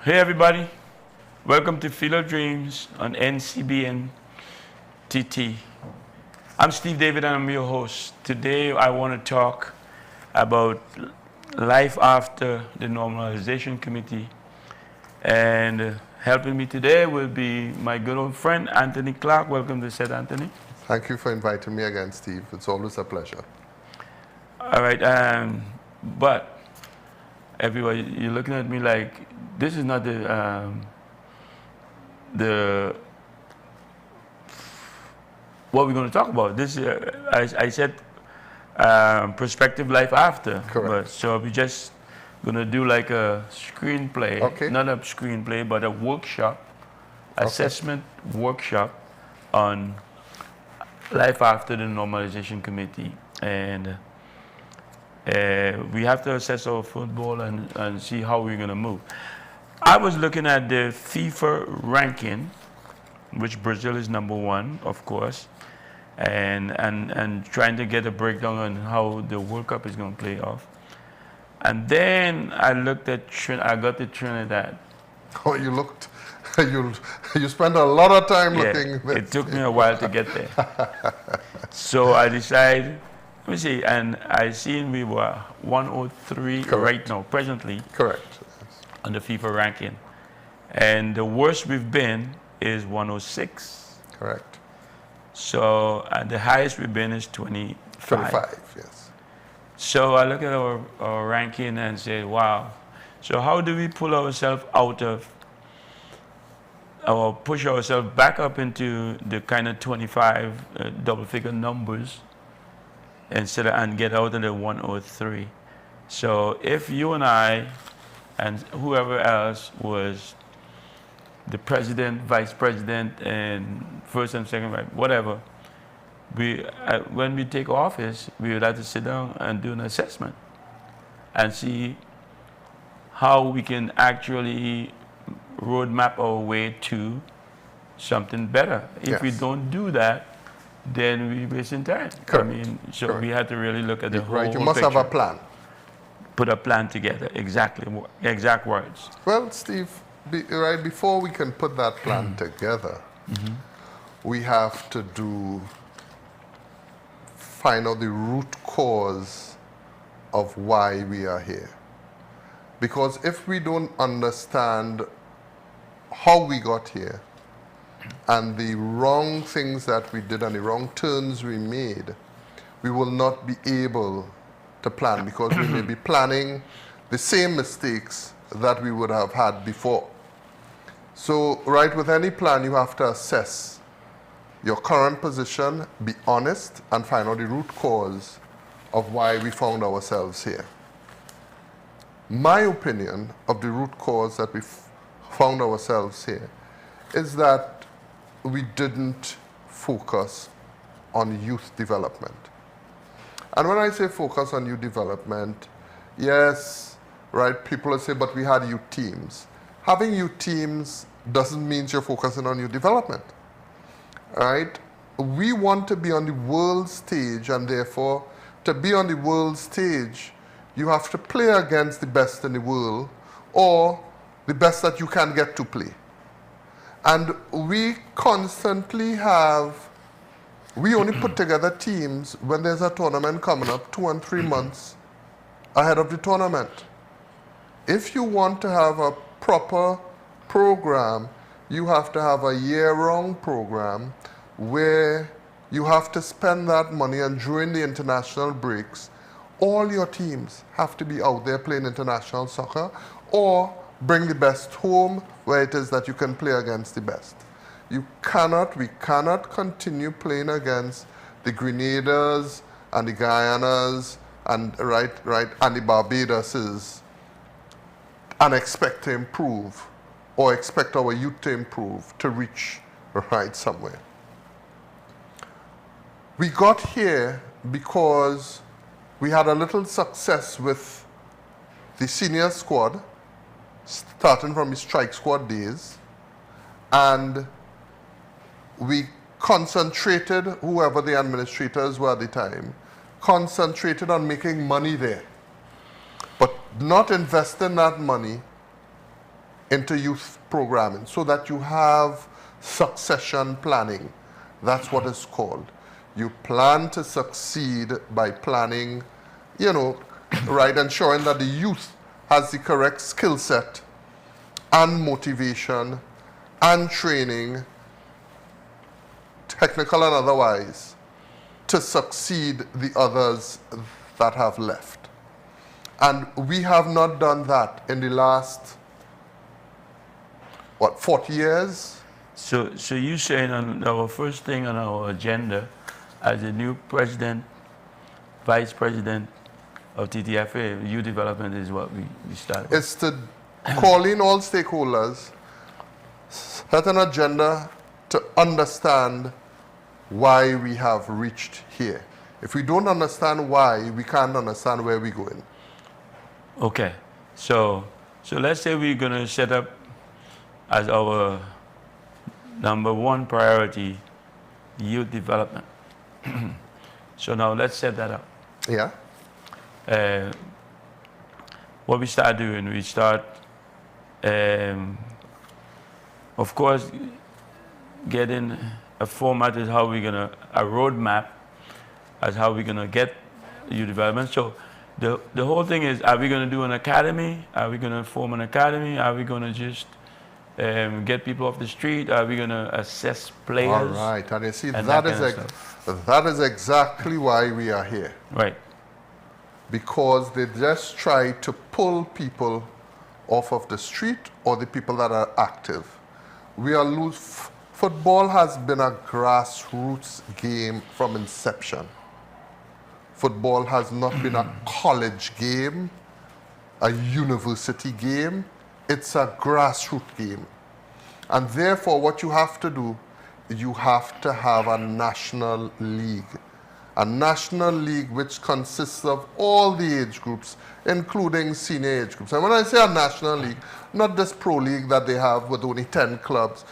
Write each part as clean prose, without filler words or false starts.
Hey everybody, welcome to Field of Dreams on NCBN TT. I'm Steve David and I'm your host. Today I want to talk about life after the Normalization Committee, and helping me today will be my good old friend Anthony Clark. Welcome to set, Anthony. Thank you for inviting me again, Steve. It's always a pleasure. All right, but everybody, you're looking at me like this is not the what we're going to talk about. This I said prospective life after. Correct. But, so we're just going to do like a screenplay, Okay. not a screenplay, but a workshop, assessment workshop on life after the Normalization Committee. And we have to assess our football and see how we're going to move. I was looking at the FIFA ranking, which Brazil is #1, of course, and trying to get a breakdown on how the World Cup is going to play off. And then I looked at I got to Trinidad. Oh, you looked, you spent a lot of time looking. It took me a while to get there. So I decided, let me see, and I seen we were 103 right now, presently. Correct. On the FIFA ranking. And the worst we've been is 106. Correct. So, and the highest we've been is 25. 25, yes. So I look at our ranking and say, wow. So how do we pull ourselves out of, or push ourselves back up into the kind of 25 double-figure numbers and get out of the 103? So if you and I and whoever else was the president, vice president, and first and second, whatever, when we take office, we would have to sit down and do an assessment and see how we can actually roadmap our way to something better. If we don't do that, then we're wasting time. Correct. I mean, so we had to really look at the whole Right, you must picture. have a plan. Put a plan together, exactly, exact words. Well, Steve, before we can put that plan together, we have to find out the root cause of why we are here. Because if we don't understand how we got here and the wrong things that we did and the wrong turns we made, we will not be able to plan, because we may be planning the same mistakes that we would have had before. So, with any plan, you have to assess your current position, be honest, and find out the root cause of why we found ourselves here. My opinion of the root cause that we found ourselves here is that we didn't focus on youth development. And when I say focus on youth development, yes, people will say, but we had youth teams. Having youth teams doesn't mean you're focusing on youth development, right? We want to be on the world stage, and therefore, to be on the world stage, you have to play against the best in the world, or the best that you can get to play. And we constantly we only put together teams when there's a tournament coming up 2 and 3 months ahead of the tournament. If you want to have a proper program, you have to have a year-round program where you have to spend that money, and during the international breaks, all your teams have to be out there playing international soccer, or bring the best home where it is that you can play against the best. We cannot continue playing against the Grenadiers and the Guyanas and and the Barbadoses and expect to improve, or expect our youth to improve to reach somewhere. We got here because we had a little success with the senior squad, starting from the strike squad days, and we concentrated, whoever the administrators were at the time, concentrated on making money there, but not investing that money into youth programming so that you have succession planning. That's what it's called. You plan to succeed by planning, you know, right, ensuring that the youth has the correct skill set and motivation and training, technical and otherwise, to succeed the others that have left. And we have not done that in the last, what, 40 years? So you saying on our first thing on our agenda as a new president, vice president of TTFA, youth development is what we started. It's to call in all stakeholders, set an agenda to understand why we have reached here. If we don't understand why, we can't understand where we're going. Okay, so let's say we're going to set up as our #1 priority youth development. So now let's set that up. Yeah. What we start doing, we start, of course, getting a format is how we're gonna, a roadmap as how we're gonna get youth development. So the whole thing is, are we gonna do an academy? Are we gonna form an academy? Are we gonna just get people off the street? Are we gonna assess players? All right, and you see, and that is exactly why we are here. Right. Because they just try to pull people off of the street or the people that are active. We are loose. Football has been a grassroots game from inception. Football has not been a college game, a university game. It's a grassroots game. And therefore, what you have to do, you have to have a national league. A national league which consists of all the age groups, including senior age groups. And when I say a national league, not this pro league that they have with only 10 clubs.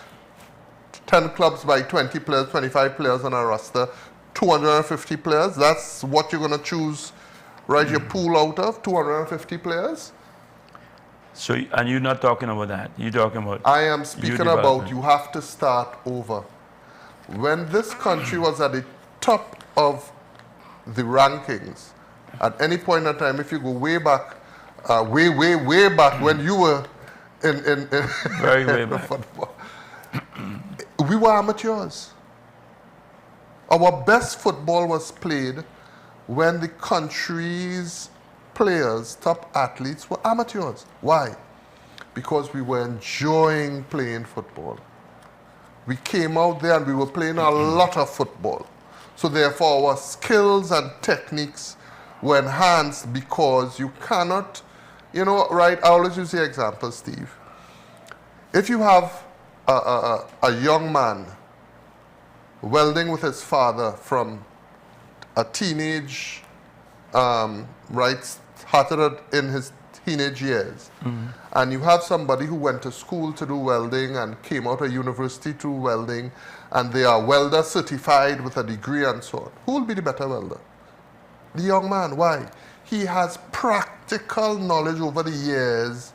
10 clubs by 20 players, 25 players on a roster, 250 players. That's what you're going to choose, right, your pool out of, 250 players. So, and you're not talking about that. You're talking about I am speaking about you have to start over. When this country was at the top of the rankings, at any point in time, if you go way back, way back when you were in very way back, football, we were amateurs. Our best football was played when the country's players, top athletes, were amateurs. Why? Because we were enjoying playing football. We came out there and we were playing a lot of football. So therefore our skills and techniques were enhanced because you cannot, you know, right, I always use the example, Steve. If you have a young man welding with his father from a teenage, right, started in his teenage years, and you have somebody who went to school to do welding and came out of university to do welding, and they are welder certified with a degree and so on. Who will be the better welder? The young man. Why? He has practical knowledge over the years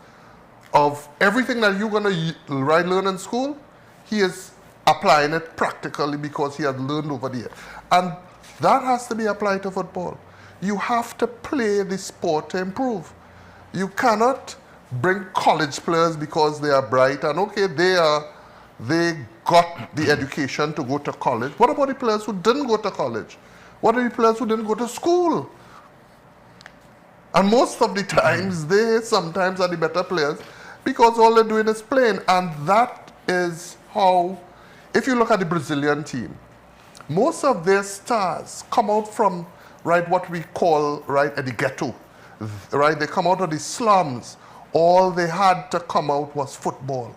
of everything that you're going to learn in school. He is applying it practically because he has learned over the years. And that has to be applied to football. You have to play the sport to improve. You cannot bring college players because they are bright and okay, they got the education to go to college. What about the players who didn't go to college? What are the players who didn't go to school? And most of the times, they sometimes are the better players because all they're doing is playing. And that is how, if you look at the Brazilian team, most of their stars come out from, right, what we call, right, the ghetto. Right, they come out of the slums. All they had to come out was football.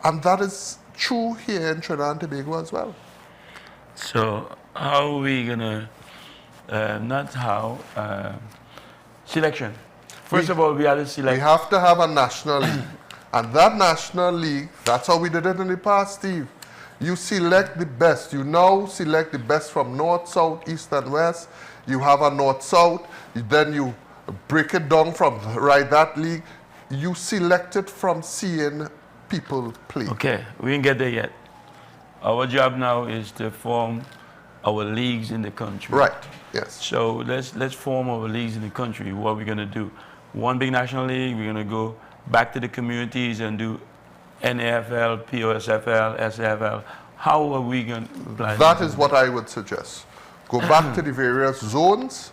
And that is true here in Trinidad and Tobago as well. So how are we gonna, not how, selection. First of all, we had to select. We have to have a national league. And that national league, that's how we did it in the past, Steve. You select the best. You now select the best from north, south, east, and west. You have a north-south. Then you break it down from, right, that league. you select it from seeing people play. Okay, we didn't get there yet. Our job now is to form our leagues in the country. Right, yes. So let's form our leagues in the country. What are we going to do? One big national league, we're going to go back to the communities and do NAFL, POSFL, SAFL. How are we going to plan? That is what I would suggest. Go back to the various zones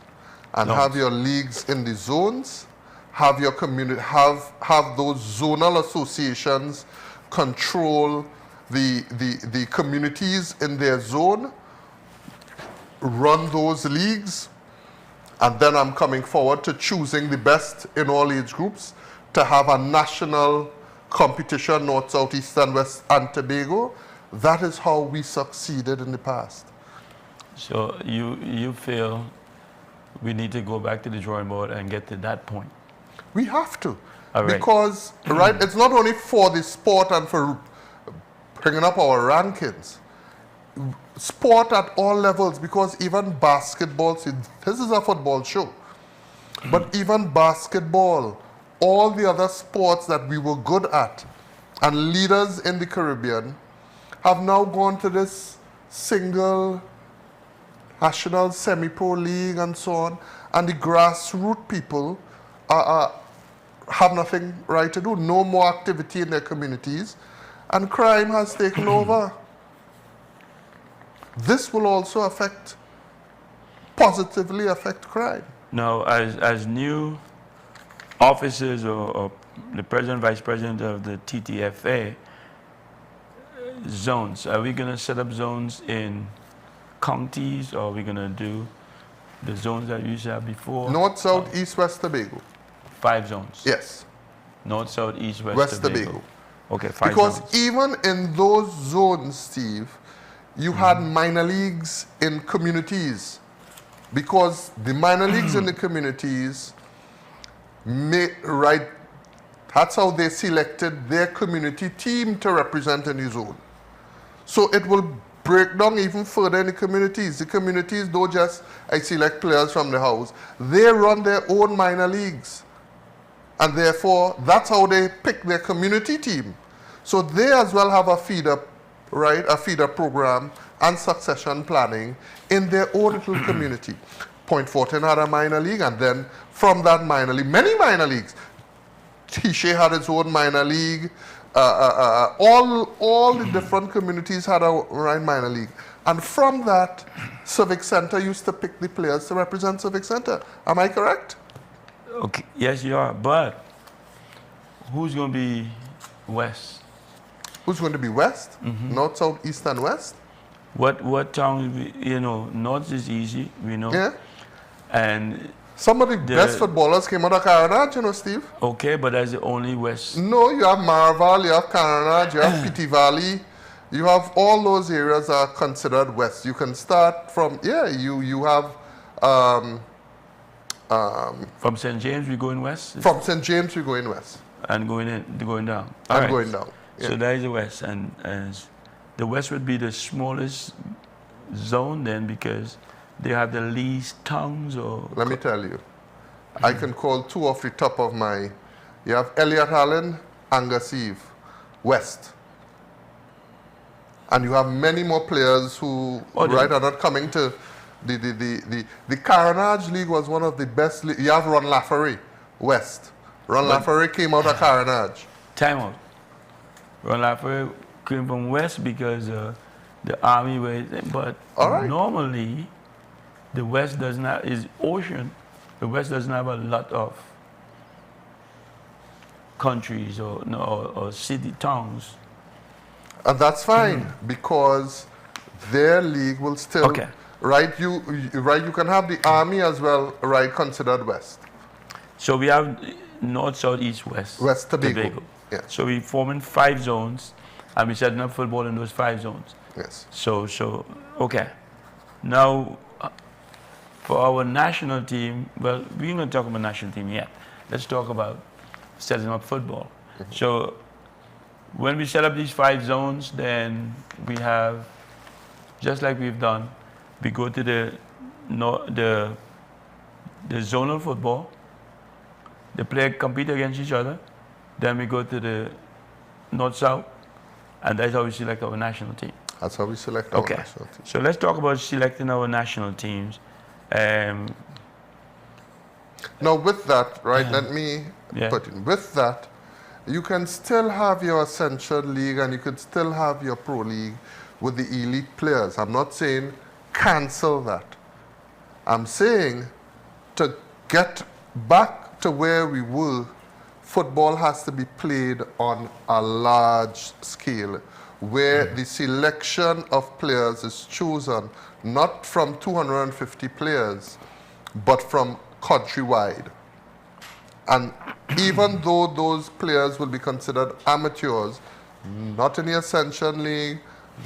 and have your leagues in the zones. Have your community, have those zonal associations control the communities in their zone, run those leagues, and then I'm coming forward to choosing the best in all age groups to have a national competition, North, South, East, and West, and Tobago. That is how we succeeded in the past. So you feel we need to go back to the drawing board and get to that point? We have to. All right. Because, right, it's not only for the sport and for bringing up our rankings. Sport at all levels, because even basketball, see, this is a football show, but even basketball, all the other sports that we were good at, and leaders in the Caribbean have now gone to this single national semi-pro league and so on, and the grassroots people have nothing right to do, no more activity in their communities, and crime has taken over. This will also positively affect crime. Now, as new officers or the president, vice president of the TTFA, zones, are we going to set up zones in counties, or are we going to do the zones that we used to have before? North, South, East, West Tobago. 5 zones? Yes. North, South, East, West Tobago. Okay, 5 because zones. Even in those zones, Steve, you had minor leagues in communities, because the minor leagues in the communities that's how they selected their community team to represent in the zone. So it will break down even further in the communities. The communities don't just select players from the house. They run their own minor leagues. And therefore, that's how they pick their community team. So they as well have a feeder, right? A feeder program and succession planning in their own little community. Point Fortin had a minor league, and then from that minor league, many minor leagues. Tisha had its own minor league. All the different communities had a minor league. And from that, Civic Center used to pick the players to represent Civic Center. Am I correct? Okay, yes, you are. But who's going to be West? Who's going to be West? North, South, East, and West? What town, North is easy, we know. Yeah. And some of the best footballers came out of Carenage, Steve. Okay, but that's the only West. No, you have Marval, you have Carenage, you have Pity Valley. You have all those areas are considered West. You can start from, you have... from St. James, we going west? From St. James, we going west. And going down. And going down. Yeah. So that is the west. And the west would be the smallest zone then, because they have the least towns, or... Let me tell you. I can call 2 off the top of my... You have Elliot Allen, Angus Eve, west. And you have many more players who are not coming to... The Carenage League was one of the best. You have Ron Lafferty, West. Ron Lafferty came out of Carenage. Time out. Ron Lafferty came from West because the army was. But normally, the West does not, is ocean. The West doesn't have a lot of countries or city towns. And that's fine, because their league will still... Okay. Right, you can have the army as well, right, considered West. So we have North, South, East, West. West Tobago. Yeah. So we forming 5 zones, and we setting up football in those 5 zones. Yes. So okay. Now, for our national team, well, we're going to talk about national team yet. Let's talk about setting up football. So when we set up these 5 zones, then we have, just like we've done, we go to the zonal football. The players compete against each other. Then we go to the North-South, and that's how we select our national team. That's how we select our Okay. national team. So let's talk about selecting our national teams. Now with that, right, let me Yeah. put in, with that, you can still have your Ascension League and you could still have your Pro League with the elite players. I'm not saying cancel that. I'm saying to get back to where we were, football has to be played on a large scale where the selection of players is chosen not from 250 players, but from countrywide. And even though those players will be considered amateurs, not in the Ascension League,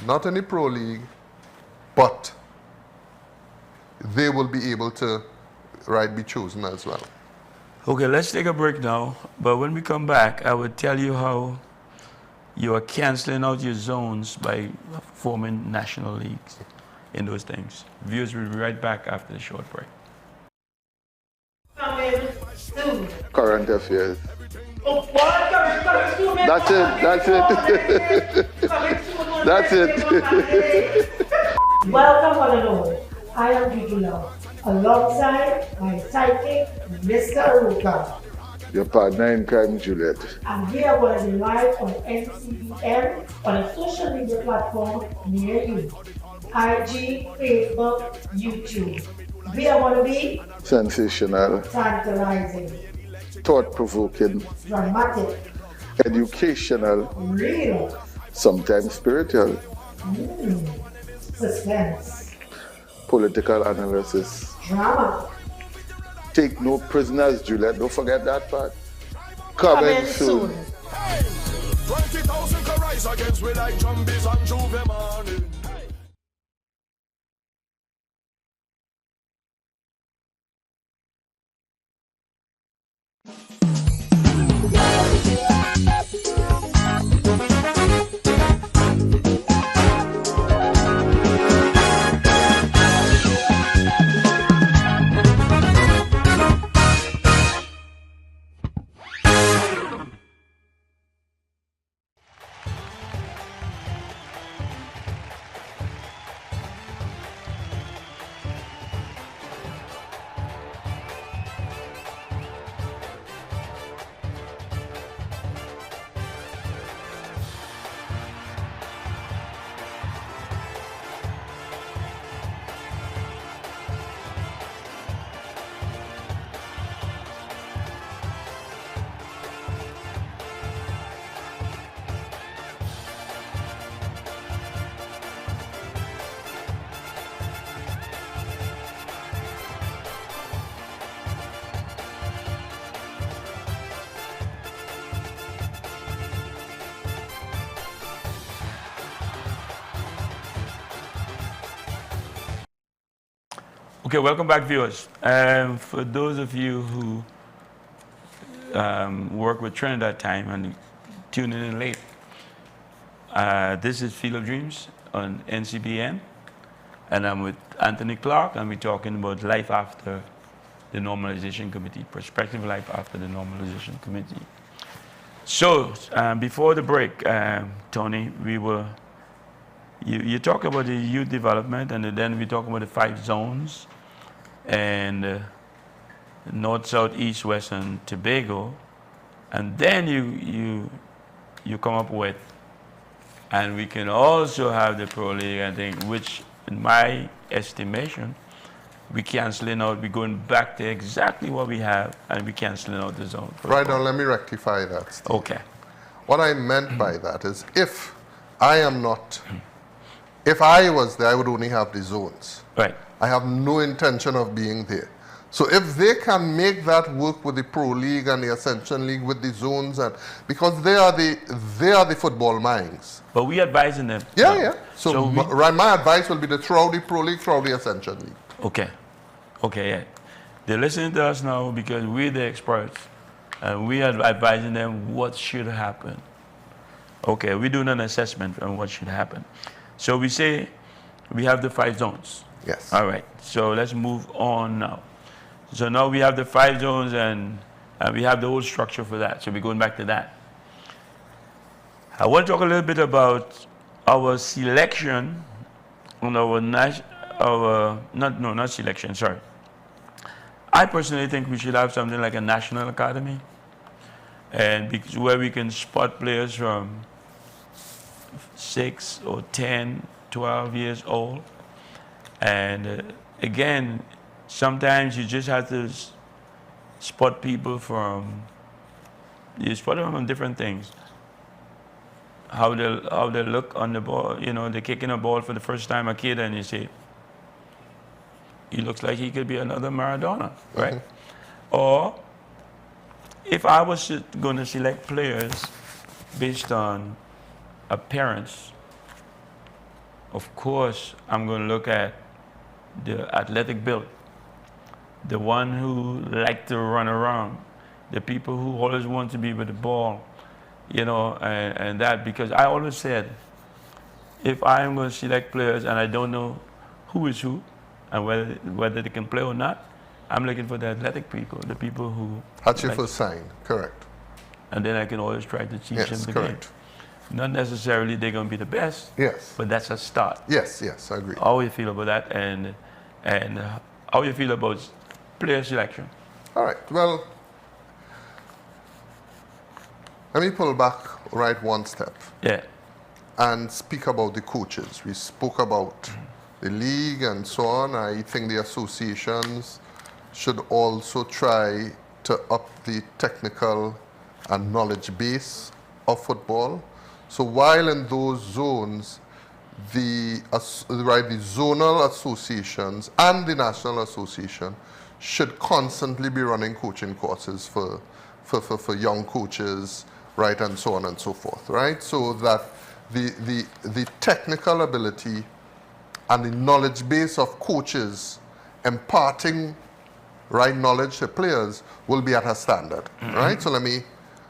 not in the Pro League, but they will be able to, right, be chosen as well. Okay, let's take a break now. But when we come back, I will tell you how you are canceling out your zones by forming national leagues in those things. Viewers will be right back after the short break. Current affairs. That's it. That's it. Welcome one and all. I am Gigi Love, alongside my sidekick, Mr. Aruka. Your partner in crime, Juliet. And we are going to be live on NCBN on a social media platform near you. IG, Facebook, YouTube. We are going to be Sensational, tantalizing, thought-provoking, dramatic, educational, real, sometimes spiritual, suspense, political analysis. drama. Take no prisoners, Juliet. Don't forget that part. Coming Coming soon. 20,000 can rise against we like zombies on Juve morning. Okay, welcome back, viewers. For those of you who work with Trinidad time and tuning in late, this is Field of Dreams on NCBN, and I'm with Anthony Clark, and we're talking about life after the Normalization Committee, prospective life after the Normalization Committee. So, before the break, Tony, you talk about the youth development, and then we talk about the 5 zones, and North, South, East, West, and Tobago, and then you come up with, and we can also have the Pro League, I think, which in my estimation, we canceling out, we're going back to exactly what we have, and we canceling out the zone. Right now, let me rectify that, Steve. Okay. What I meant by that is if I was there, I would only have the zones. Right. I have no intention of being there. So if they can make that work with the Pro League and the Ascension League with the zones, and because they are the football minds. But we advising them. Yeah. So my advice will be to throw the Pro League, throw the Ascension League. Okay, yeah. They're listening to us now because we're the experts, and we are advising them what should happen. Okay, we're doing an assessment on what should happen. So we say we have the 5 zones. Yes. All right, so let's move on now. So now we have the 5 zones, and we have the whole structure for that. So we're going back to that. I want to talk a little bit about our selection on not selection, sorry. I personally think we should have something like a national academy, and where we can spot players from 6 or 10, 12 years old. And again, sometimes you just have to spot people you spot them from different things. How they look on the ball, you know, they're kicking a ball for the first time, a kid, and you say, he looks like he could be another Maradona, right? Mm-hmm. Or if I was going to select players based on appearance, of course, I'm going to look at the athletic build, the one who like to run around, the people who always want to be with the ball, you know, and that, because I always said, if I'm going to select players and I don't know who is who and whether they can play or not, I'm looking for the athletic people, the people who... That's your first sign, correct. And then I can always try to teach them the correct. game. Not necessarily they're going to be the best, yes, but that's a start. Yes, I agree. How you feel about that, and how you feel about player selection? All right, well, let me pull back right one step. Yeah. And speak about the coaches. We spoke about the league and so on. I think the associations should also try to up the technical and knowledge base of football. So while in those zones, the zonal associations and the national association should constantly be running coaching courses for young coaches, right, and so on and so forth, right? So that the technical ability and the knowledge base of coaches imparting right knowledge to players will be at a standard, right? So let me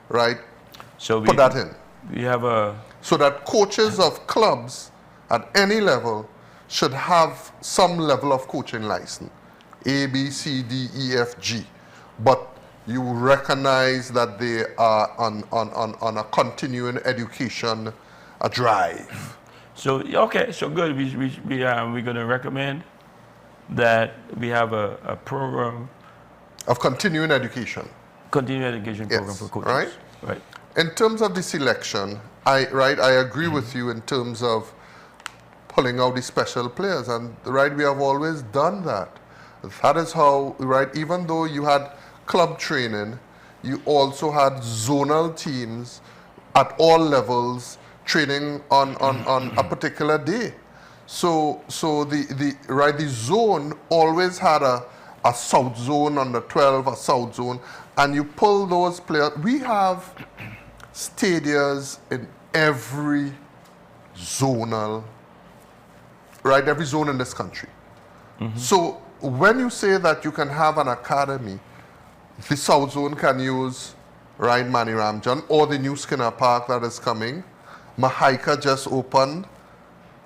put that in. We have so that coaches of clubs at any level should have some level of coaching license, A, B, C, D, E, F, G, but you recognize that they are on a continuing education drive. So okay, so good. We're going to recommend that we have a program of continuing education. Continuing education program for coaches. Right. In terms of the selection, I agree with you in terms of pulling out the special players, and we have always done that. That is how, even though you had club training, you also had zonal teams at all levels training on a particular day. So the zone always had a south zone under 12, a south zone, and you pull those players. We have stadiums in every zonal, every zone in this country. Mm-hmm. So when you say that you can have an academy, the South Zone can use Mani Ramjan or the new Skinner Park that is coming. Mahaika just opened,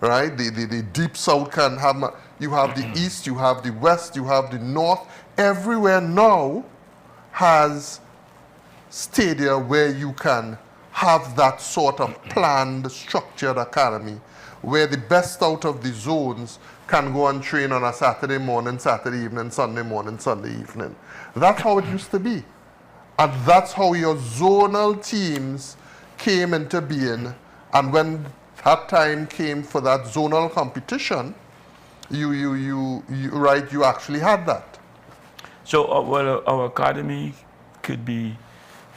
The Deep South can have, you have the East, you have the West, you have the North. Everywhere now has stadia where you can have that sort of planned, structured academy where the best out of the zones can go and train on a Saturday morning, Saturday evening, Sunday morning, Sunday evening. That's how it used to be. And that's how your zonal teams came into being. And when that time came for that zonal competition, you actually had that. So our academy could be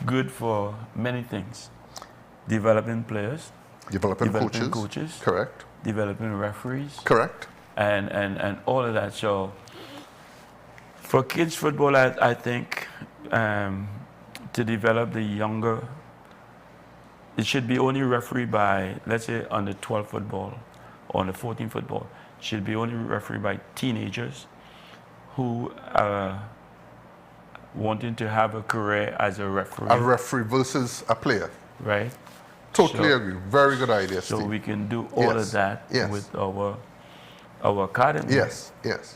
good for many things. Developing players. Developing coaches. Correct. Developing referees. Correct. And all of that. So for kids football, I think to develop the younger, it should be only refereed by, let's say, under 12 football or under 14 football. It should be only refereed by teenagers who are wanting to have a career as a referee. A referee versus a player. Right. Totally agree. Very good idea, Steve. So we can do all of that with our academy. Yes.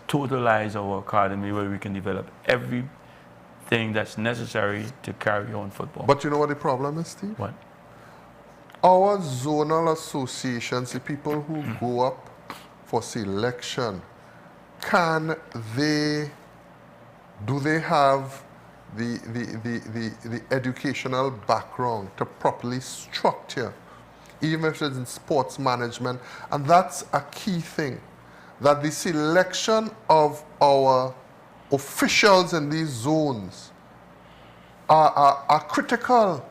Totalize our academy where we can develop everything that's necessary to carry on football. But you know what the problem is, Steve? What? our zonal associations, the people who go up for selection, do they have the educational background to properly structure, even if it's in sports management? And that's a key thing, that the selection of our officials in these zones are critical.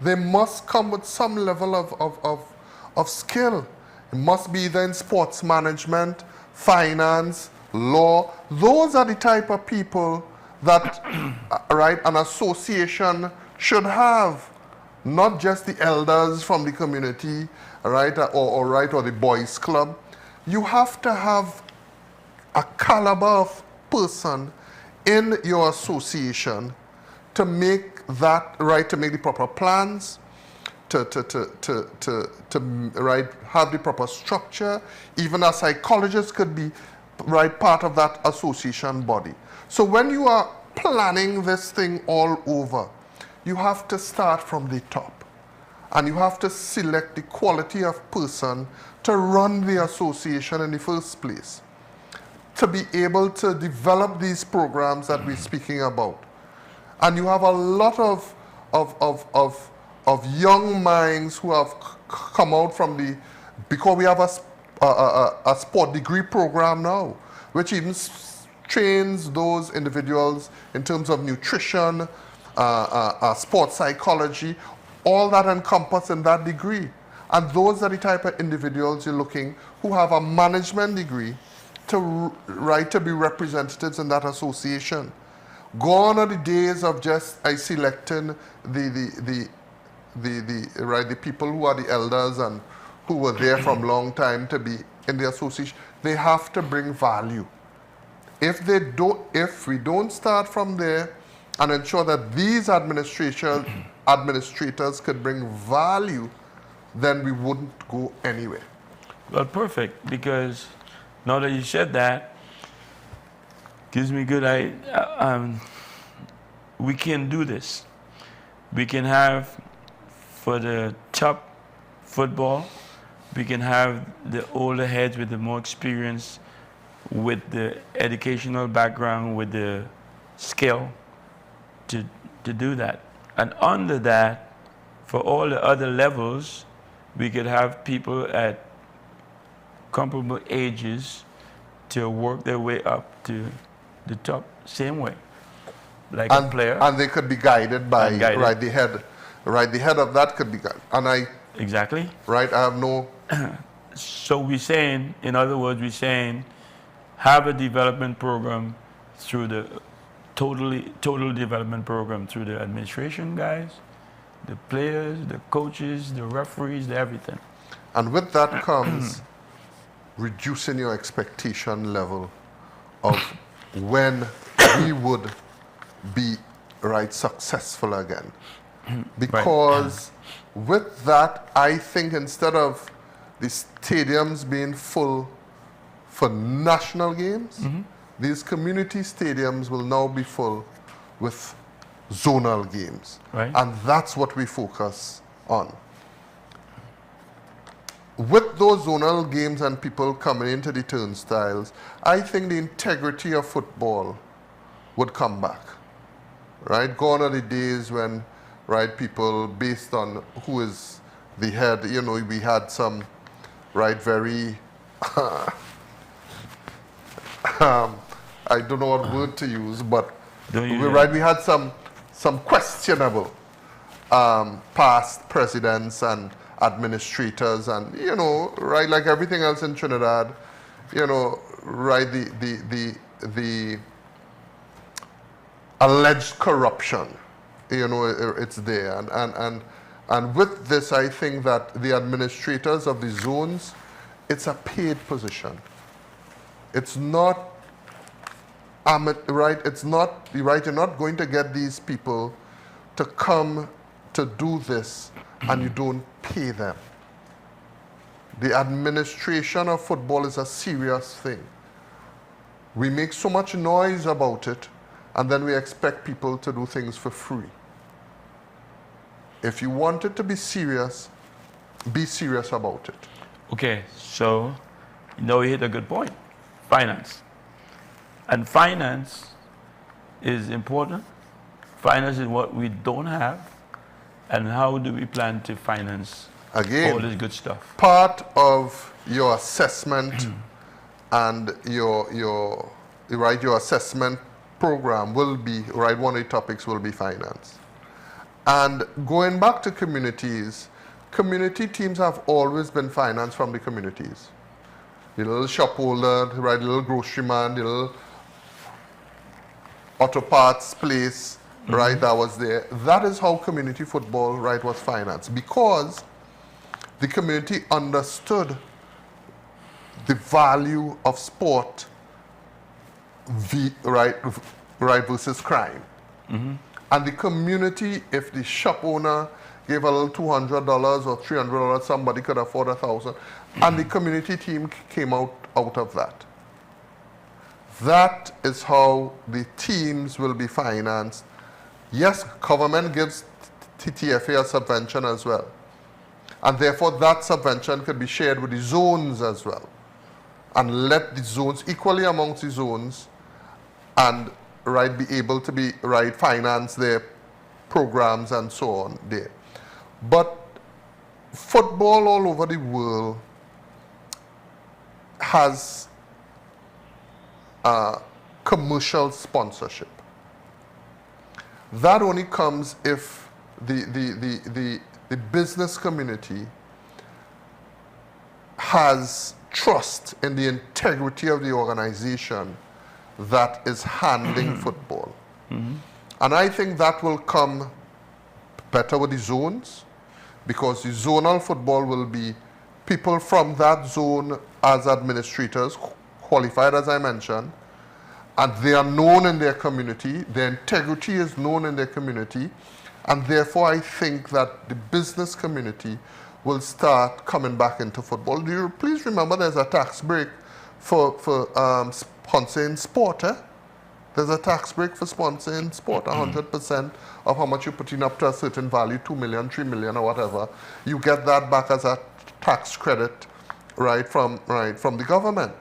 They must come with some level of skill. It must be either in sports management, finance, law. Those are the type of people that right, an association should have, not just the elders from the community, right, or the boys club. You have to have a caliber of person in your association to make that right, to make the proper plans, to right, have the proper structure. Even a psychologist could be right part of that association body. So when you are planning this thing all over, you have to start from the top, and you have to select the quality of person to run the association in the first place, to be able to develop these programs that we're speaking about. And you have a lot of young minds who have come out from because we have a sport degree program now, which even trains those individuals in terms of nutrition, sports psychology, all that encompassed in that degree. And those are the type of individuals you're looking who have a management degree to be representatives in that association. Gone are the days of just selecting the people who are the elders and who were there from long time to be in the association. They have to bring value. If we don't start from there and ensure that these administrators could bring value, then we wouldn't go anywhere. Well, perfect, because now that you said that, gives me good idea. We can do this. We can have, for the top football, we can have the older heads with the more experience, with the educational background, with the skill to do that. And under that, for all the other levels, we could have people at comparable ages to work their way up to the top, same way, like a player. And they could be guided by right, the head of that could be guided. And exactly right, I have no. So we're saying, in other words, we're saying, have a development program through the total development program through the administration guys, the players, the coaches, the referees, the everything. And with that comes reducing your expectation level of when we would be right successful again. Because with that, I think instead of the stadiums being full for national games, these community stadiums will now be full with zonal games. Right. And that's what we focus on. With those zonal games and people coming into the turnstiles, I think the integrity of football would come back. Right? Gone are the days when, right, people based on who is the head, you know, we had some, right, very, I don't know what word to use, but we had some questionable past presidents and administrators, and you know, right, like everything else in Trinidad, you know, right, the alleged corruption, you know, it's there, and with this, I think that the administrators of the zones, it's a paid position. It's not right. It's not right. You're not going to get these people to come to do this and you don't pay them. The administration of football is a serious thing. We make so much noise about it, and then we expect people to do things for free. If you want it to be serious, be serious about it. Okay, so you hit a good point. Finance. And finance is important. Finance is what we don't have. And how do we plan to finance Again, all this good stuff? part of your assessment and your assessment program will be, right, one of the topics will be finance. And going back to communities, community teams have always been financed from the communities. The little shop holder, right, the little grocery man, the little auto parts place, right, that was there. That is how community football, right, was financed, because the community understood the value of sport, right versus crime. And the community, if the shop owner gave a little $200 or $300, somebody could afford $1,000, and the community team came out of that. That is how the teams will be financed. Yes, government gives TTFA a subvention as well. And therefore that subvention could be shared with the zones as well. And let the zones, equally amongst the zones, and right, be able to be, right, finance their programs and so on there. But football all over the world has commercial sponsorship. That only comes if the business community has trust in the integrity of the organization that is handling football. And I think that will come better with the zones, because the zonal football will be people from that zone as administrators, qualified as I mentioned, and they are known in their community, their integrity is known in their community, and therefore I think that the business community will start coming back into football. Do you please remember there's a tax break for sponsoring sport, eh? There's a tax break for sponsoring sport, 100% of how much you're putting up to a certain value, 2 million, 3 million or whatever. You get that back as a tax credit, right, from the government.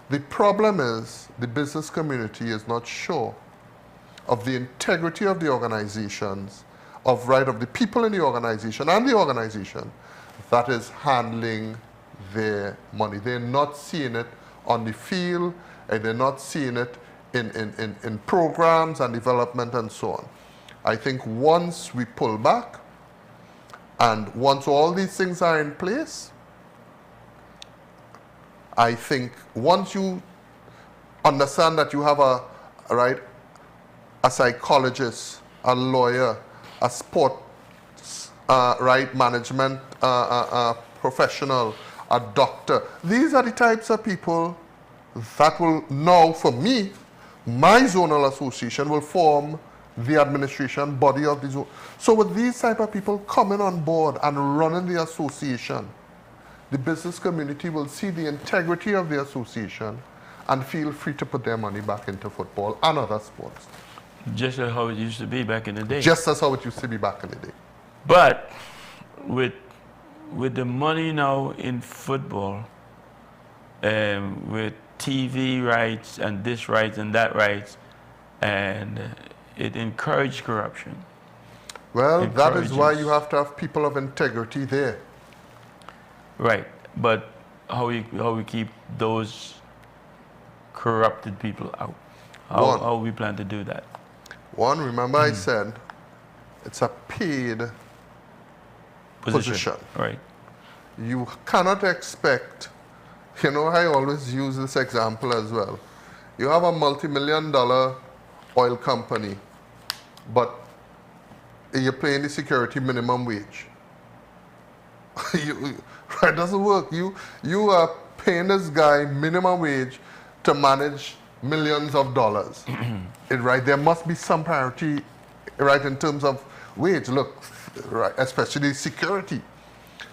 The problem is the business community is not sure of the integrity of the organizations, of the people in the organization and the organization that is handling their money. They're not seeing it on the field, and they're not seeing it in programs and development and so on. I think once we pull back, and once all these things are in place, I think once you understand that you have a psychologist, a lawyer, a sports management professional, a doctor, these are the types of people that will now, for me, my zonal association will form the administration body of the zone. So with these type of people coming on board and running the association, the business community will see the integrity of the association and feel free to put their money back into football and other sports. Just as how it used to be back in the day. Just as how it used to be back in the day. But with the money now in football, with TV rights and this rights and that rights, and it encouraged corruption. Well, that is why you have to have people of integrity there. Right, but how we keep those corrupted people out? How we plan to do that? One, remember I said, it's a paid position. Right. You cannot expect, I always use this example as well. You have a multi-million-dollar oil company, but you're paying the security minimum wage. It doesn't work. You are paying this guy minimum wage to manage millions of dollars. There must be some parity, in terms of wage. Look, especially security.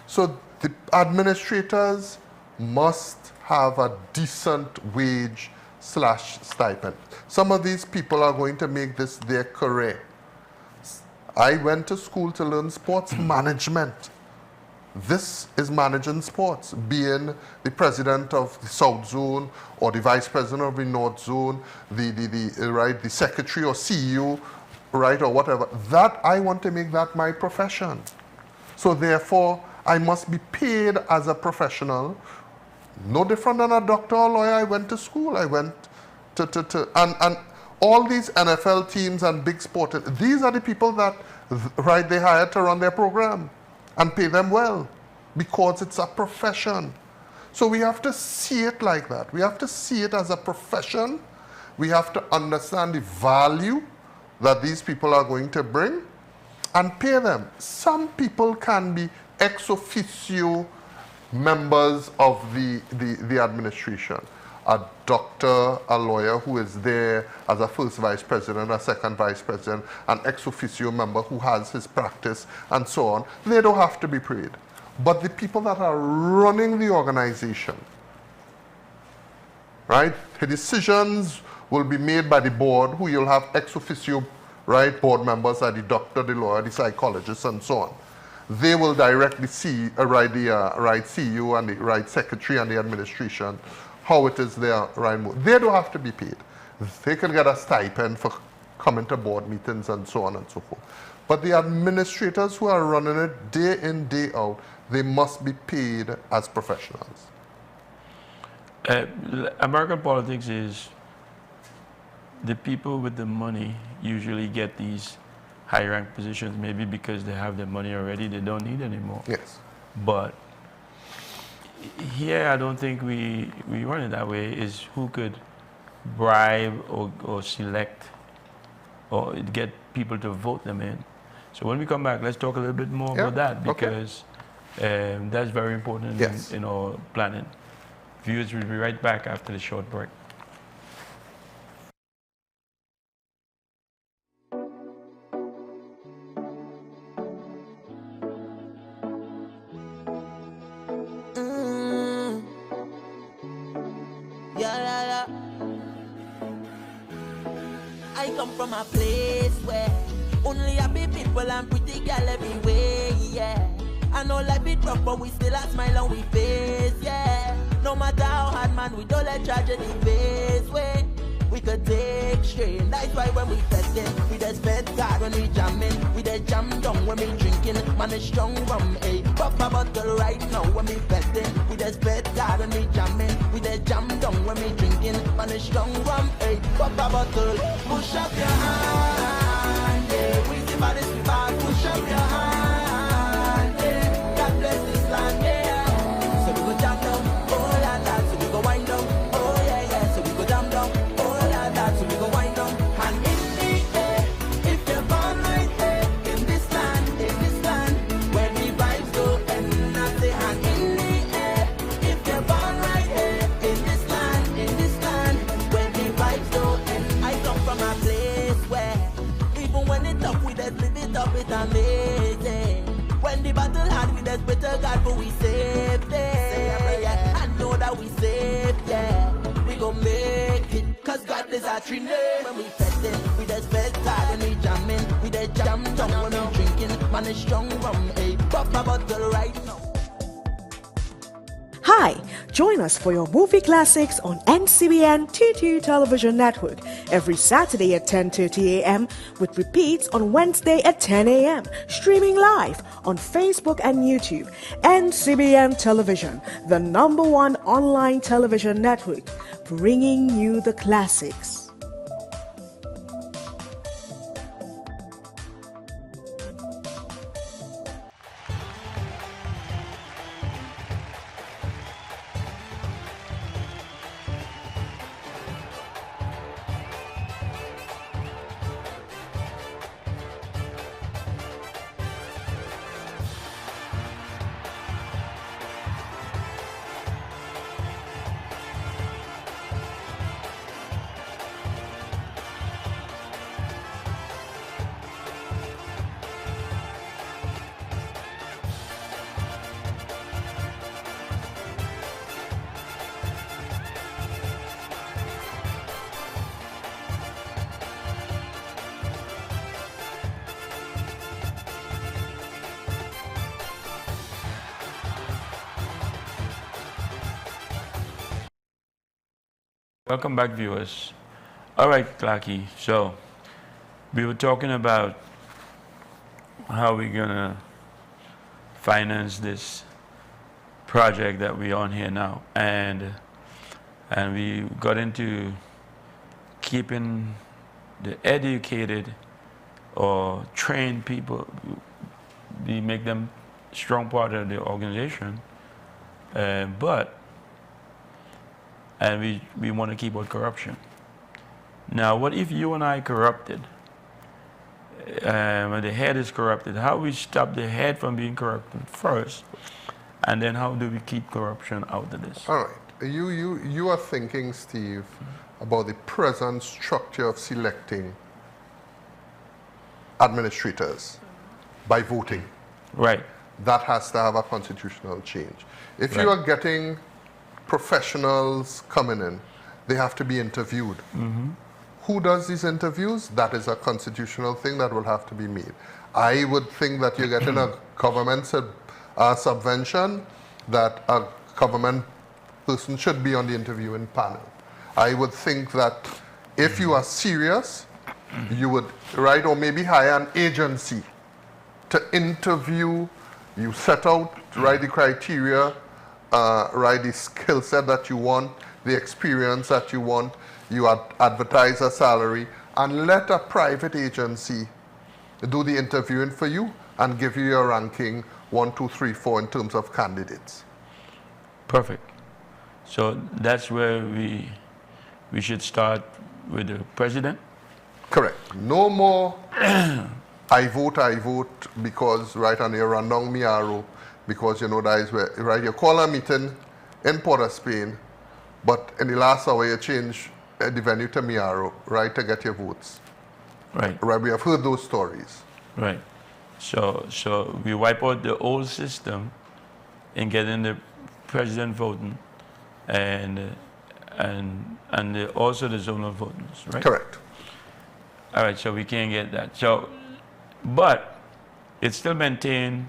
So the administrators must have a decent wage / stipend. Some of these people are going to make this their career. I went to school to learn sports management. This is managing sports, being the president of the South Zone or the vice president of the North Zone, the secretary or CEO, right, or whatever. That, I want to make that my profession. So therefore, I must be paid as a professional, no different than a doctor or lawyer. I went to school. I went and all these NFL teams and big sport, these are the people that, right, they hire to run their program and pay them well because it's a profession. So we have to see it like that. We have to see it as a profession. We have to understand the value that these people are going to bring and pay them. Some people can be ex officio members of the administration. A doctor, a lawyer who is there as a first vice president, a second vice president, an ex officio member who has his practice and so on, they don't have to be paid. But the people that are running the organization, right, the decisions will be made by the board, who you'll have ex officio, right, board members are the doctor, the lawyer, the psychologist, and so on. They will directly see, right, the right CEO and the right secretary and the administration, how it is they are running. They don't have to be paid. They can get a stipend for coming to board meetings and so on and so forth. But the administrators who are running it day in, day out, they must be paid as professionals. American politics is the people with the money usually get these high-ranked positions, maybe because they have the money already, they don't need anymore. Yes. But here, I don't think we run it that way, is who could bribe or select or get people to vote them in. So when we come back, let's talk a little bit more about that, because that's very important in our planning. Viewers will be right back after the short break. I come from a place where only happy people and pretty girl everywhere, yeah. I know life is rough, but we still a smile on we face, yeah. No matter how hard, man, we don't let tragedy face, way. We could take strain, that's why when we festin', we just bet God when we jammin', we just jam down when we drinking, man it's strong rum, eh. Pop a bottle right now when we festin', we just bet God when we jammin', we just jam down when we drinking, man it's strong rum, eh. Pop a bottle, push up your hand, yeah. We see bodies we bad, push up your hand, yeah. God bless this land, yeah. So we go jam down, oh la la, so we go wind down, oh yeah yeah, so we go jam down. So we go wind down, hand in the air. If you're born right there in this land, where the vibes go and I say hand in the air. If you're born right there in this land, where the vibes go and I come from a place where even when it's tough, we just live it up, it's amazing. When the battle hard, we just better God, but we safe there. Yeah, I know that we safe, yeah. We gon' make it. Cause God is our tree name. When we festin', we just bet God. When we jammin', we just jam down. When we drinking, man is strong rum, eh. Pop a bottle right now. Hi, join us for your movie classics on NCBN TT television network every Saturday at 10:30 a.m. with repeats on Wednesday at 10 a.m. Streaming live on Facebook and YouTube. NCBN Television, the #1 online television network, bringing you the classics. Welcome back, viewers. All right, Clarky. So we were talking about how we're gonna finance this project that we're on here now, and we got into keeping the educated or trained people. We make them strong part of the organization, but we want to keep out corruption. Now, what if you and I corrupted? When the head is corrupted, how we stop the head from being corrupted first, and then how do we keep corruption out of this? All right. You are thinking, Steve, about the present structure of selecting administrators by voting. Right. That has to have a constitutional change. If Right. you are getting professionals coming in, they have to be interviewed. Who does these interviews? That is a constitutional thing that will have to be made. I would think that you're getting a government subvention, that a government person should be on the interviewing panel. I would think that if you are serious, you would, right, or maybe hire an agency to interview. You set out, write the criteria, write the skill set that you want, the experience that you want, you advertise a salary, and let a private agency do the interviewing for you and give you your ranking 1, 2, 3, 4 in terms of candidates. Perfect. So that's where we should start with the president. Correct. No more I vote because, right, and you run down me arrow because you know that is where, right, you call a meeting in Port of Spain, but in the last hour you change the venue to Miaro, right, to get your votes. Right. Right, we have heard those stories. Right. So we wipe out the old system and getting the president voting and also the zonal voting, right? Correct. All right, so we can't get that. So, but it's still maintained.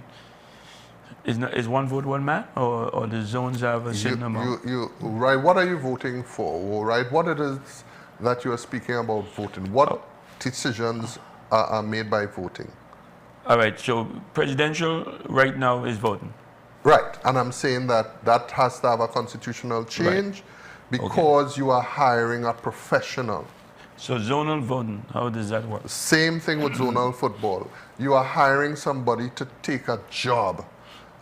Is one vote, one man, or the zones have a certain amount? Right, what are you voting for? Right, what it is that you are speaking about voting? What decisions are made by voting? All right, so presidential right now is voting. Right, and I'm saying that that has to have a constitutional change because you are hiring a professional. So zonal voting, how does that work? Same thing with zonal football. You are hiring somebody to take a job.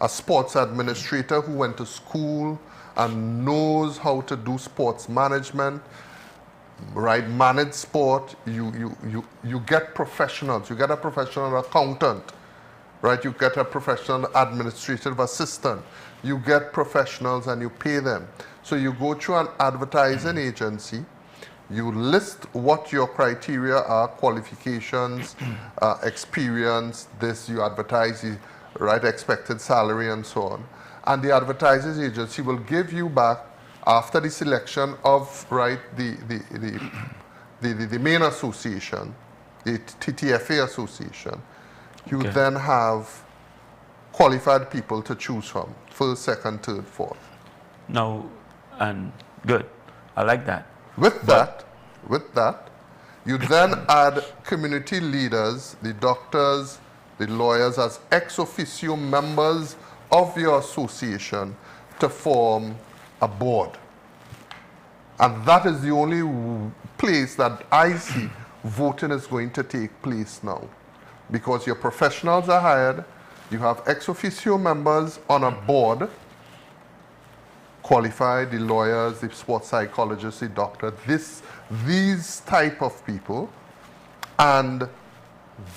A sports administrator who went to school and knows how to do sports management, right? Manage sport. You get professionals. You get a professional accountant, right? You get a professional administrative assistant. You get professionals and you pay them. So you go through an advertising agency. You list what your criteria are, qualifications, experience, this, you advertise the right expected salary and so on. And the advertising agency will give you back after the selection of, right, the main association, the TTFA association. You then have qualified people to choose from, first, second, third, fourth. No, and good. I like that. With that, you then add community leaders, the doctors, the lawyers as ex officio members of your association to form a board. And that is the only place that I see voting is going to take place now. Because your professionals are hired, you have ex officio members on a board, qualified, the lawyers, the sports psychologists, the doctor, these type of people, and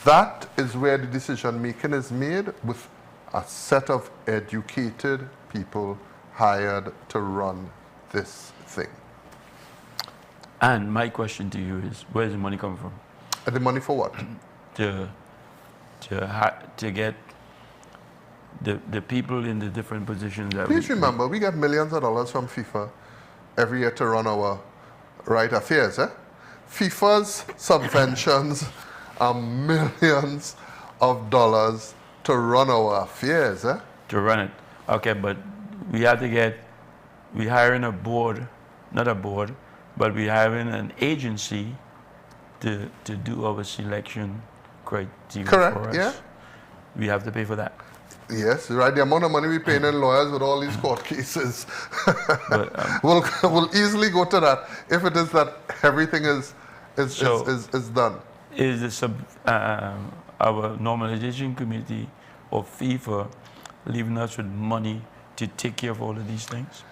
that is where the decision making is made with a set of educated people hired to run this thing. And my question to you is, where does the money come from? The money for what? To get the people in the different positions that Please remember, we get millions of dollars from FIFA every year to run our right affairs. FIFA's subventions are millions of dollars to run our affairs. To run it. Okay, but we have to get, we're hiring a board, not a board, but we're having an agency to do our selection criteria Correct, for us. yeah. We have to pay for that. Yes, right. The amount of money we paying in lawyers with all these court cases, But, we'll easily go to that if it is that everything is done. Is our normalization committee of FIFA leaving us with money to take care of all of these things?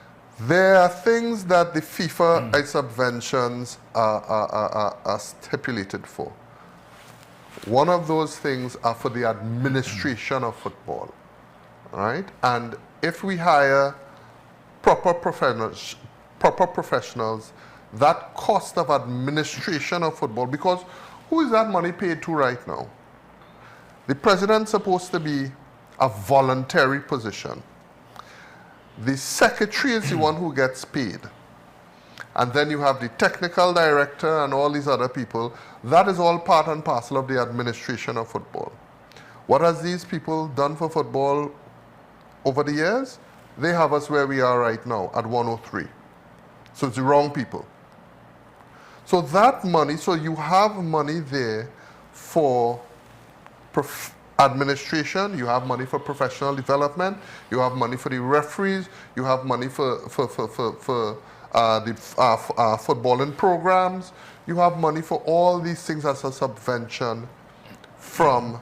There are things that the FIFA subventions are stipulated for. One of those things are for the administration of football, right? And if we hire proper professionals, that cost of administration of football, because who is that money paid to right now? The president's supposed to be a voluntary position. The secretary is the one who gets paid. And then you have the technical director and all these other people. That is all part and parcel of the administration of football. What has these people done for football over the years? They have us where we are right now at 103. So it's the wrong people. So that money, so you have money there for administration, you have money for professional development, you have money for the referees, you have money for the footballing programs, you have money for all these things as a subvention from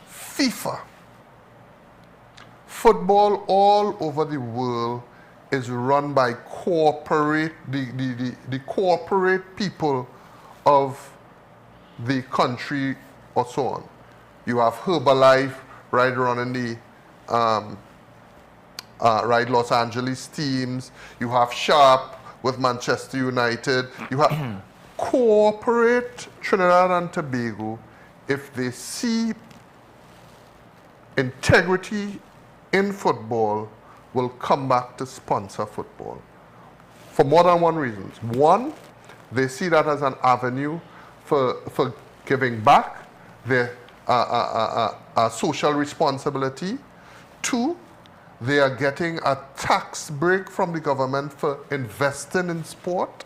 FIFA. Football all over the world is run by corporate, the corporate people of the country or so on. You have Herbalife right around in the Los Angeles teams. You have Sharp with Manchester United. You have corporate Trinidad and Tobago. If they see integrity in football, will come back to sponsor football for more than one reason. One, they see that as an avenue for giving back their social responsibility. Two, they are getting a tax break from the government for investing in sport.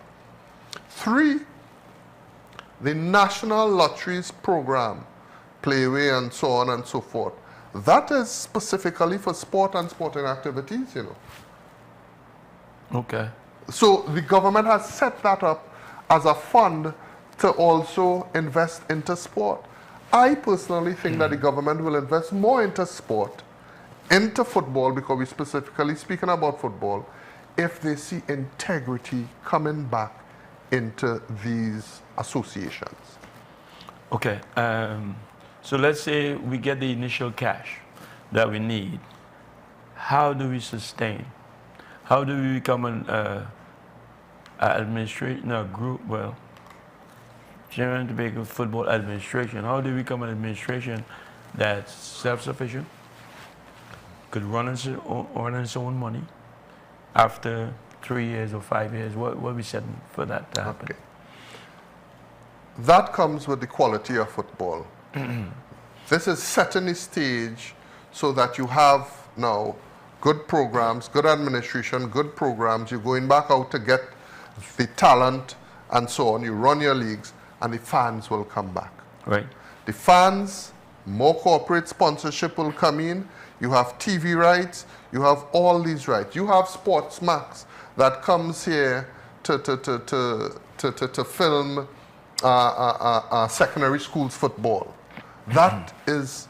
Three, the National Lotteries program, Playway and so on and so forth, that is specifically for sport and sporting activities, you know. Okay. So the government has set that up as a fund to also invest into sport. I personally think that the government will invest more into sport, into football, because we're specifically speaking about football, if they see integrity coming back into these associations. Okay. So let's say we get the initial cash that we need. How do we sustain? How do we become an administration, a group, well, Trinidad and Tobago Football Administration? How do we become an administration that's self-sufficient, could run its own money after 3 years or 5 years? What are we setting for that to happen? Okay. That comes with the quality of football. This is setting the stage so that you have now good programs, good administration, good programs. You're going back out to get the talent and so on. You run your leagues and the fans will come back. Right. The fans, more corporate sponsorship will come in. You have TV rights. You have all these rights. You have Sports Max that comes here to film secondary schools football. That is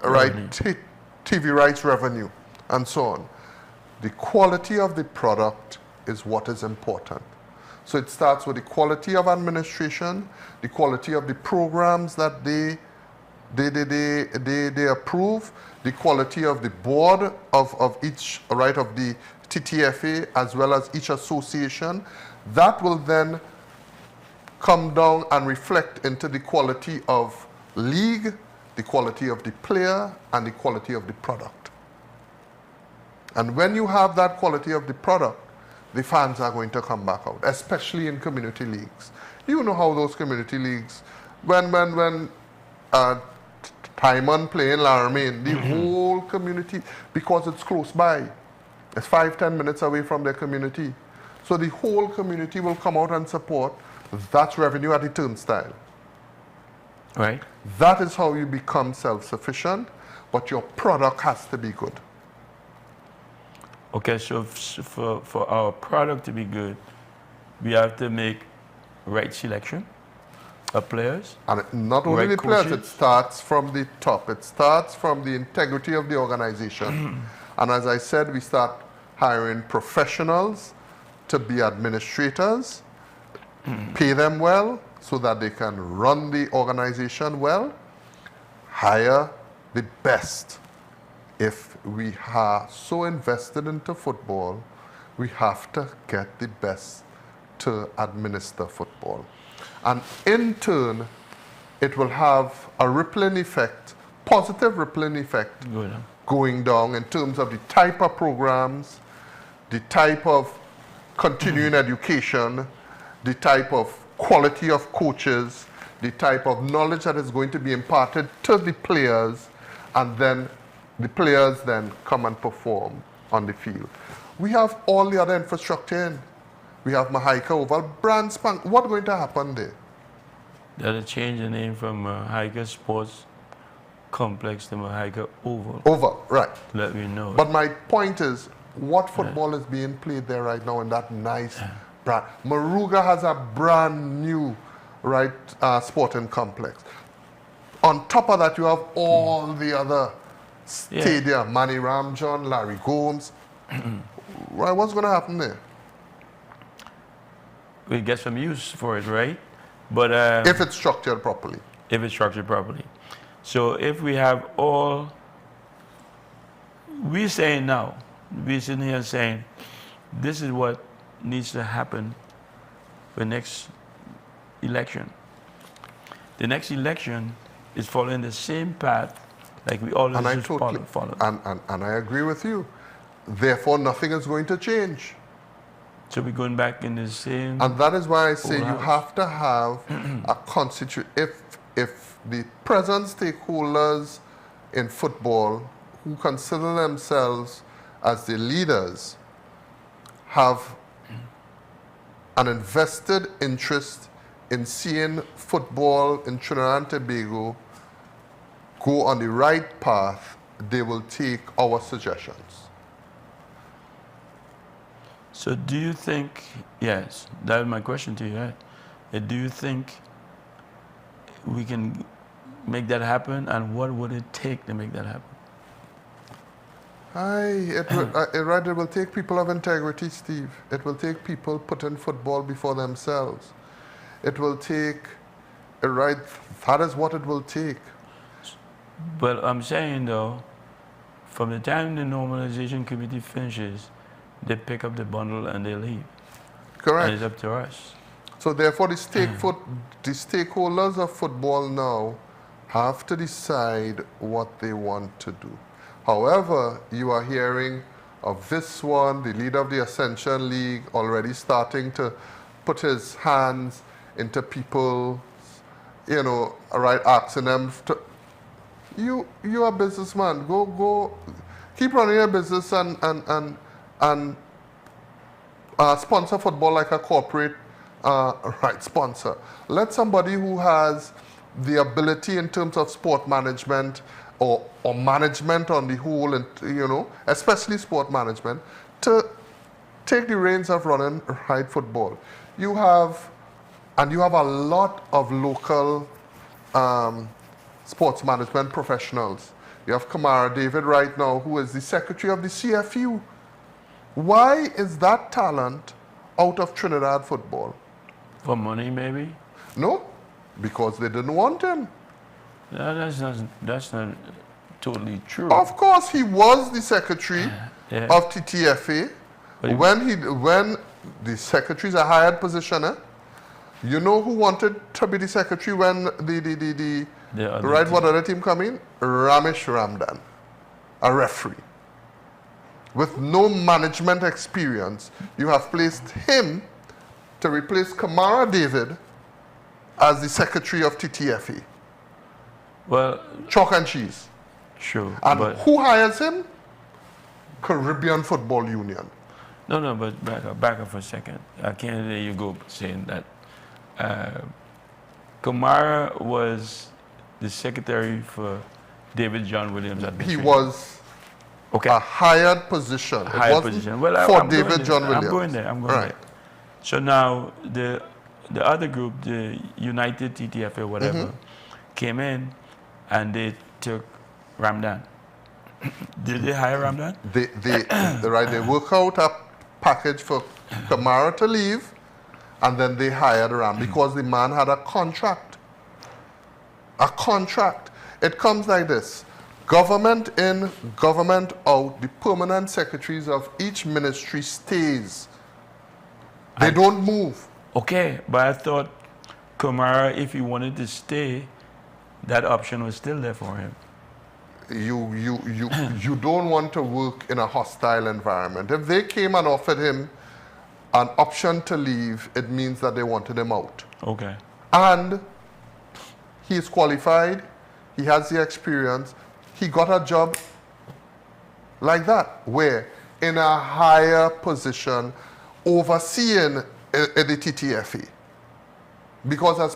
TV rights revenue and so on. The quality of the product is what is important. So it starts with the quality of administration, the quality of the programs that they approve, the quality of the board of each, right, of the TTFA as well as each association. That will then come down and reflect into the quality of league, the quality of the player, and the quality of the product. And when you have that quality of the product, the fans are going to come back out, especially in community leagues. You know how those community leagues, when Timon playing Laramie, the whole community, because it's close by, it's 5-10 minutes away from their community. So the whole community will come out and support. That's revenue at the turnstile. Right. That is how you become self-sufficient, but your product has to be good. Okay, so for our product to be good, we have to make right selection of players. And not only Right the players, coaches. it starts from the top. It starts from the integrity of the organization. And as I said, we start hiring professionals to be administrators, pay them well so that they can run the organization well, hire the best. If we are so invested into football, we have to get the best to administer football. And in turn, it will have a rippling effect, positive rippling effect, Good. going down in terms of the type of programs, the type of continuing education, the type of quality of coaches, the type of knowledge that is going to be imparted to the players, and then the players then come and perform on the field. We have all the other infrastructure in. We have Mahaika Oval, brand spank. What's going to happen there? That'll change the name from Hiker Sports Complex to Mahaika Oval. Over, right. Let me know. But my point is, what football is being played there right now in that nice brand? Maruga has a brand new, right, sporting complex. On top of that, you have all the other stadium, Manny Ramjohn, Larry Gomes. Right, what's going to happen there? We get some use for it, right? But If it's structured properly. if it's structured properly. So if we have all, we're saying now, we're sitting here saying, this is what needs to happen for next election. The next election is following the same path like we always And I just totally follow. and I agree with you. Therefore, nothing is going to change. So we're going back in the same. And that is why I say Full you house. have to have a constitute. If the present stakeholders in football who consider themselves as the leaders have an invested interest in seeing football in Trinidad and Tobago go on the right path, they will take our suggestions. So do you think, yes, that is my question to you, right? Do you think we can make that happen, and what would it take to make that happen? It will take people of integrity, Steve. It will take people putting football before themselves. It will take, that is what it will take. But I'm saying though, from the time the normalization committee finishes, they pick up the bundle and they leave. Correct. And it's up to us. So therefore, the stakeholders of football now have to decide what they want to do. However, you are hearing of this one, the leader of the Ascension League, already starting to put his hands into people, asking them to, you're a businessman, go, keep running your business and sponsor football like a corporate sponsor. Let somebody who has the ability in terms of sport management or management on the whole, and especially sport management, to take the reins of running football. You have a lot of local sports management professionals. You have Kamara David right now, who is the secretary of the CFU. Why is that talent out of Trinidad football? For money, maybe? No, because they didn't want him. No, that's not totally true. Of course, he was the secretary of TTFA. But When the secretary is a hired position, you know who wanted to be the secretary when what other team come in? Ramesh Ramdan, a referee. With no management experience, you have placed him to replace Kamara David as the secretary of TTFA. Well, Chalk and cheese. true. And but who hires him? Caribbean Football Union. No, but back up for a second. I can't let you go saying that. Kamara was the secretary for David John Williams He administration. was Okay. a hired position. Higher it wasn't position. Well, for I'm David going John there. Williams. I'm going there. I'm going Right. there. So now the other group, the United TTF or whatever, came in and they took Ramdan. Did they hire Ramdan? They work out a package for Kamara to leave, and then they hired Ram because the man had a contract. A contract. It comes like this. Government in, government out. The permanent secretaries of each ministry stays. They don't move. Okay, but I thought Kamara, if he wanted to stay, that option was still there for him. You don't want to work in a hostile environment. If they came and offered him an option to leave, it means that they wanted him out. Okay. And he is qualified, he has the experience, he got a job like that, where in a higher position overseeing the TTFE. Because as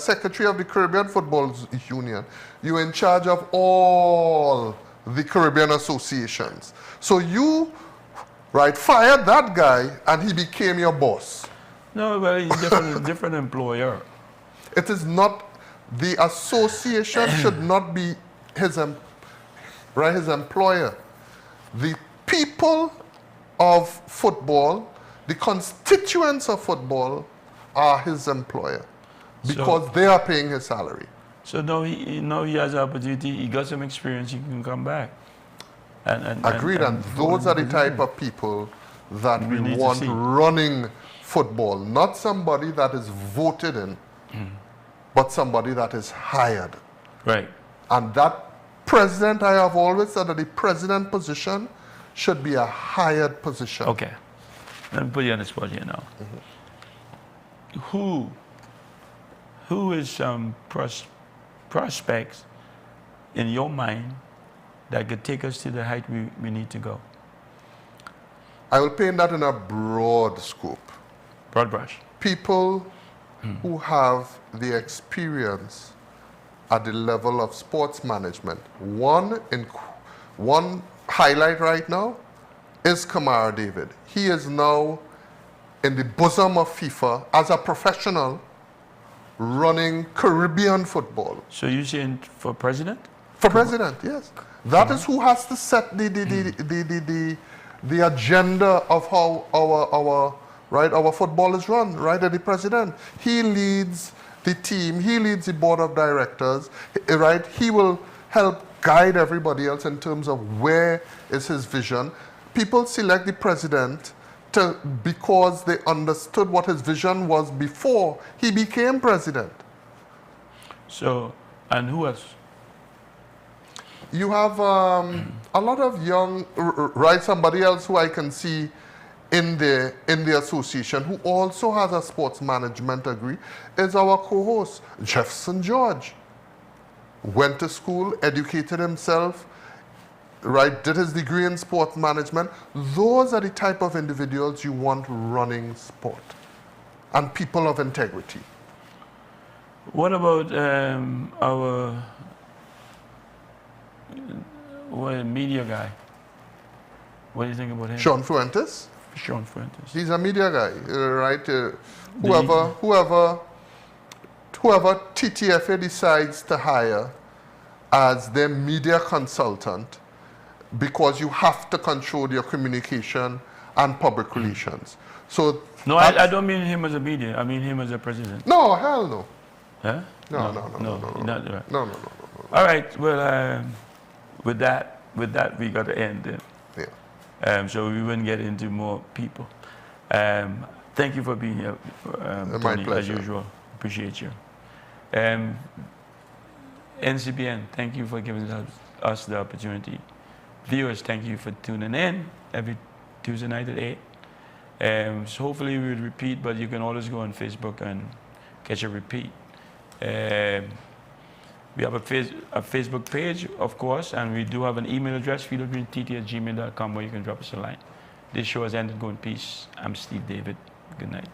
Secretary of the Caribbean Football Union, you're in charge of all the Caribbean associations. So you, fired that guy and he became your boss. No, but he's different employer. It is not, the association should not be his employer. The people of football, the constituents of football are his employer because they are paying his salary. So now he has an opportunity, he got some experience, he can come back. Agreed, and those are the type of people that we want running football, not somebody that is voted in, but somebody that is hired. Right. And that president, I have always said that the president position should be a hired position. Okay. Let me put you on the spot here now. Who is some prospects in your mind that could take us to the height we need to go? I will paint that in a broad scope. Broad brush. People who have the experience at the level of sports management. One highlight right now is Kamara David. He is now in the bosom of FIFA as a professional running Caribbean football. So you're saying for president? For president, yes. That is who has to set the agenda of how our football is run, right? At the president. He leads the team, he leads the board of directors, right? He will help guide everybody else in terms of where is his vision. People select the president because they understood what his vision was before he became president. So, and who else? You have a lot of young, somebody else who I can see in the association who also has a sports management degree is our co-host, Jefferson George. Went to school, educated himself, did his degree in sport management. Those are the type of individuals you want running sport and people of integrity. What about our media guy? What do you think about him? Sean Fuentes? Sean Fuentes. He's a media guy, right? Whoever TTFA decides to hire as their media consultant, because you have to control your communication and public relations. So no, I don't mean him as a media. I mean him as a president. No, hell no. Huh? No. No. All right. Well, with that, we got to end it. Yeah. So we wouldn't get into more people. Thank you for being here, My Tony, pleasure. as usual. Appreciate you. NCBN, thank you for giving us the opportunity. Viewers, thank you for tuning in every Tuesday night at 8. So hopefully we will repeat, but you can always go on Facebook and catch a repeat. We have a Facebook page, of course, and we do have an email address, fieldofgreentt@gmail.com, where you can drop us a line. This show has ended. Go in peace. I'm Steve David. Good night.